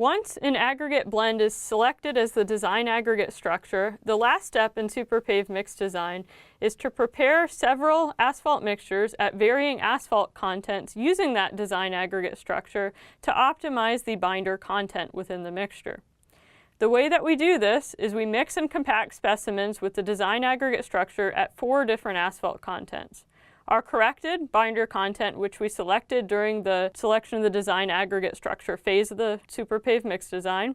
Once an aggregate blend is selected as the design aggregate structure, the last step in superpave mix design is to prepare several asphalt mixtures at varying asphalt contents using that design aggregate structure to optimize the binder content within the mixture. The way that we do this is we mix and compact specimens with the design aggregate structure at 4 different asphalt contents. Our corrected binder content, which we selected during the selection of the design aggregate structure phase of the superpave mix design,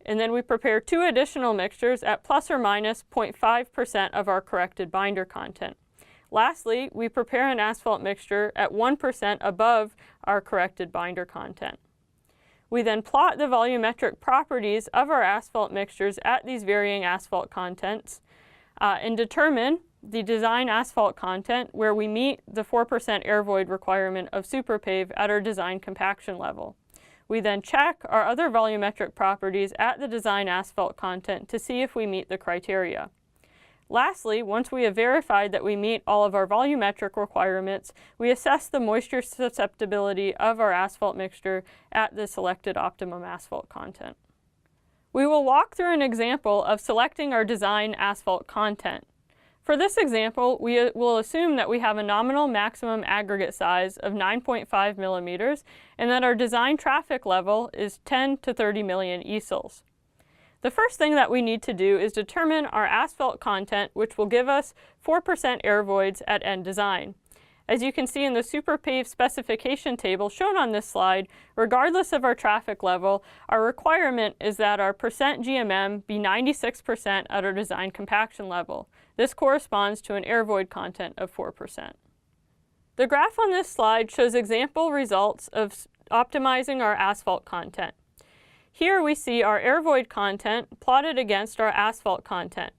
and then we prepare 2 additional mixtures at plus or minus 0.5% of our corrected binder content. Lastly, we prepare an asphalt mixture at 1% above our corrected binder content. We then plot the volumetric properties of our asphalt mixtures at these varying asphalt contents and determine the design asphalt content where we meet the 4% air void requirement of superpave at our design compaction level. We then check our other volumetric properties at the design asphalt content to see if we meet the criteria. Lastly, once we have verified that we meet all of our volumetric requirements, we assess the moisture susceptibility of our asphalt mixture at the selected optimum asphalt content. We will walk through an example of selecting our design asphalt content. For this example, we will assume that we have a nominal maximum aggregate size of 9.5 millimeters and that our design traffic level is 10 to 30 million easels. The first thing that we need to do is determine our asphalt content, which will give us 4% air voids at end design. As you can see in the superpave specification table shown on this slide, regardless of our traffic level, our requirement is that our percent GMM be 96% at our design compaction level. This corresponds to an air void content of 4%. The graph on this slide shows example results of optimizing our asphalt content. Here we see our air void content plotted against our asphalt content.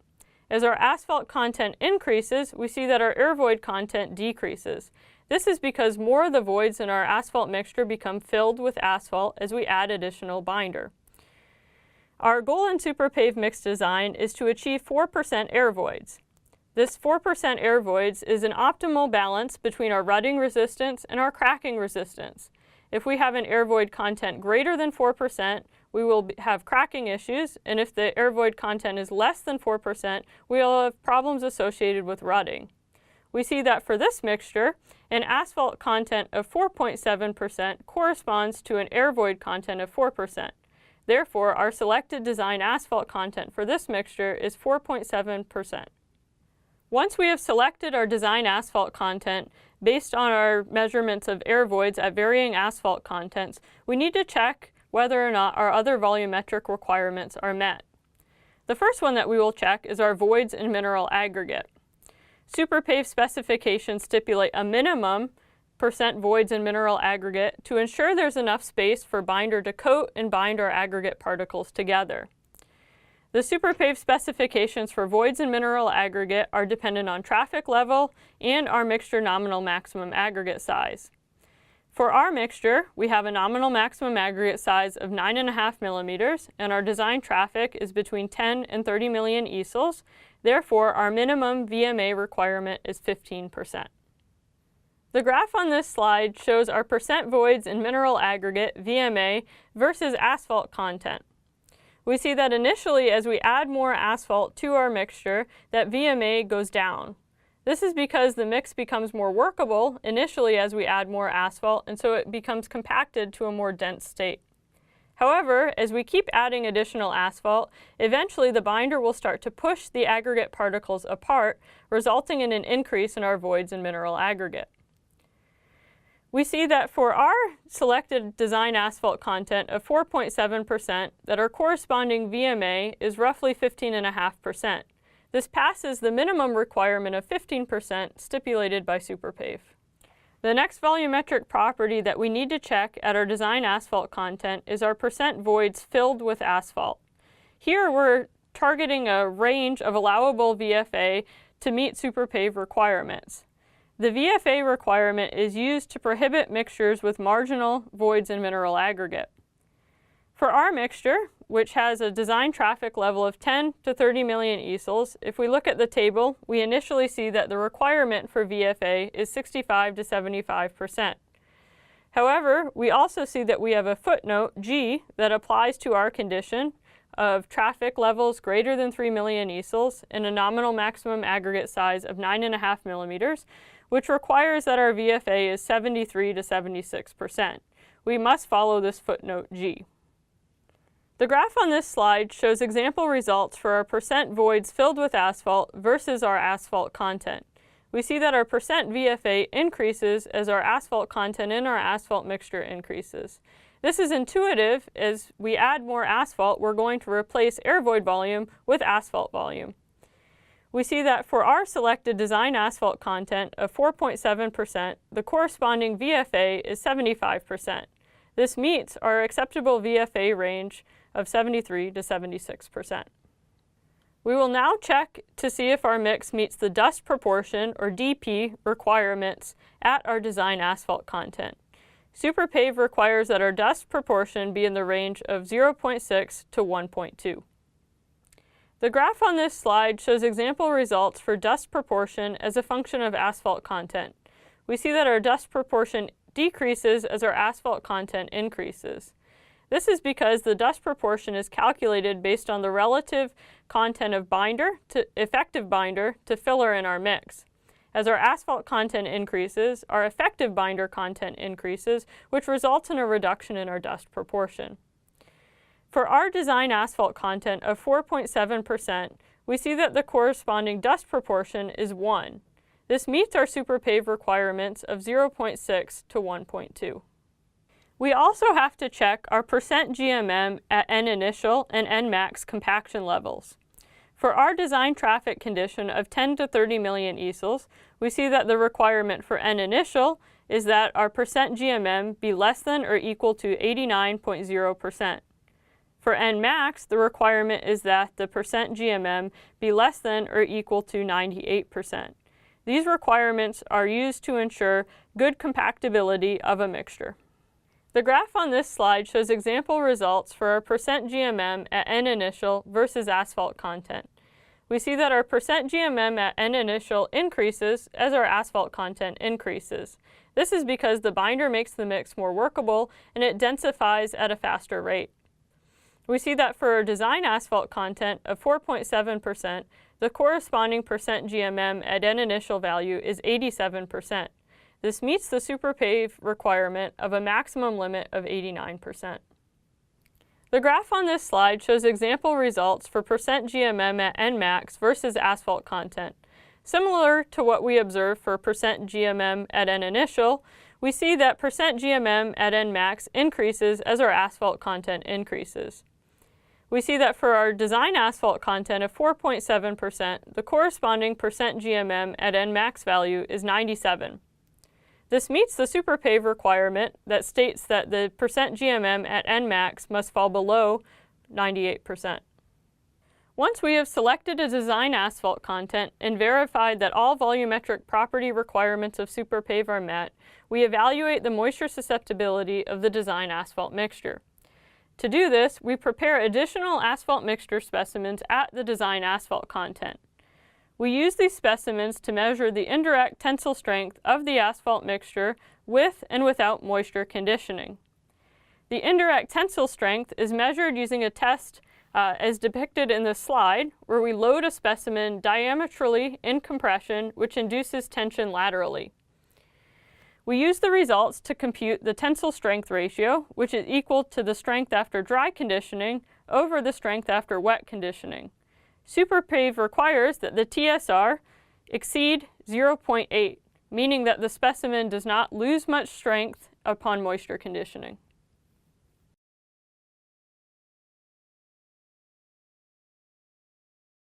As our asphalt content increases, we see that our air void content decreases. This is because more of the voids in our asphalt mixture become filled with asphalt as we add additional binder. Our goal in superpave mix design is to achieve 4% air voids. This 4% air voids is an optimal balance between our rutting resistance and our cracking resistance. If we have an air void content greater than 4%, we will have cracking issues, and if the air void content is less than 4%, we will have problems associated with rutting. We see that for this mixture, an asphalt content of 4.7% corresponds to an air void content of 4%. Therefore, our selected design asphalt content for this mixture is 4.7%. Once we have selected our design asphalt content, based on our measurements of air voids at varying asphalt contents, we need to check whether or not our other volumetric requirements are met. The first one that we will check is our voids in mineral aggregate. Superpave specifications stipulate a minimum percent voids in mineral aggregate to ensure there's enough space for binder to coat and bind our aggregate particles together. The superpave specifications for voids in mineral aggregate are dependent on traffic level and our mixture nominal maximum aggregate size. For our mixture, we have a nominal maximum aggregate size of 9.5 millimeters, and our design traffic is between 10 and 30 million easels. Therefore, our minimum VMA requirement is 15%. The graph on this slide shows our percent voids in mineral aggregate, VMA, versus asphalt content. We see that initially, as we add more asphalt to our mixture, that VMA goes down. This is because the mix becomes more workable initially as we add more asphalt, and so it becomes compacted to a more dense state. However, as we keep adding additional asphalt, eventually the binder will start to push the aggregate particles apart, resulting in an increase in our voids in mineral aggregate. We see that for our selected design asphalt content of 4.7%, that our corresponding VMA is roughly 15.5%. This passes the minimum requirement of 15% stipulated by superpave. The next volumetric property that we need to check at our design asphalt content is our percent voids filled with asphalt. Here we're targeting a range of allowable VFA to meet superpave requirements. The VFA requirement is used to prohibit mixtures with marginal voids in mineral aggregate. For our mixture, which has a design traffic level of 10 to 30 million easels, if we look at the table, we initially see that the requirement for VFA is 65 to 75%. However, we also see that we have a footnote, G, that applies to our condition of traffic levels greater than 3 million easels and a nominal maximum aggregate size of 9.5 millimeters, which requires that our VFA is 73 to 76%. We must follow this footnote G. The graph on this slide shows example results for our percent voids filled with asphalt versus our asphalt content. We see that our percent VFA increases as our asphalt content in our asphalt mixture increases. This is intuitive. As we add more asphalt, we're going to replace air void volume with asphalt volume. We see that for our selected design asphalt content of 4.7%, the corresponding VFA is 75%. This meets our acceptable VFA range of 73 to 76%. We will now check to see if our mix meets the dust proportion, or DP, requirements at our design asphalt content. SuperPave requires that our dust proportion be in the range of 0.6 to 1.2. The graph on this slide shows example results for dust proportion as a function of asphalt content. We see that our dust proportion decreases as our asphalt content increases. This is because the dust proportion is calculated based on the relative content of effective binder to filler in our mix. As our asphalt content increases, our effective binder content increases, which results in a reduction in our dust proportion. For our design asphalt content of 4.7%, we see that the corresponding dust proportion is 1. This meets our SuperPave requirements of 0.6 to 1.2. We also have to check our percent GMM at N initial and N max compaction levels. For our design traffic condition of 10 to 30 million easels, we see that the requirement for N initial is that our percent GMM be less than or equal to 89.0%. For N max, the requirement is that the percent GMM be less than or equal to 98%. These requirements are used to ensure good compactability of a mixture. The graph on this slide shows example results for our percent GMM at N initial versus asphalt content. We see that our percent GMM at N initial increases as our asphalt content increases. This is because the binder makes the mix more workable and it densifies at a faster rate. We see that for our design asphalt content of 4.7%, the corresponding percent GMM at N initial value is 87%. This meets the SuperPave requirement of a maximum limit of 89%. The graph on this slide shows example results for percent GMM at N max versus asphalt content. Similar to what we observed for percent GMM at N initial, we see that percent GMM at N max increases as our asphalt content increases. We see that for our design asphalt content of 4.7%, the corresponding percent GMM at N max value is 97. This meets the SuperPave requirement that states that the percent GMM at N max must fall below 98%. Once we have selected a design asphalt content and verified that all volumetric property requirements of SuperPave are met, we evaluate the moisture susceptibility of the design asphalt mixture. To do this, we prepare additional asphalt mixture specimens at the design asphalt content. We use these specimens to measure the indirect tensile strength of the asphalt mixture with and without moisture conditioning. The indirect tensile strength is measured using a test as depicted in this slide, where we load a specimen diametrically in compression, which induces tension laterally. We use the results to compute the tensile strength ratio, which is equal to the strength after dry conditioning over the strength after wet conditioning. SuperPave requires that the TSR exceed 0.8, meaning that the specimen does not lose much strength upon moisture conditioning.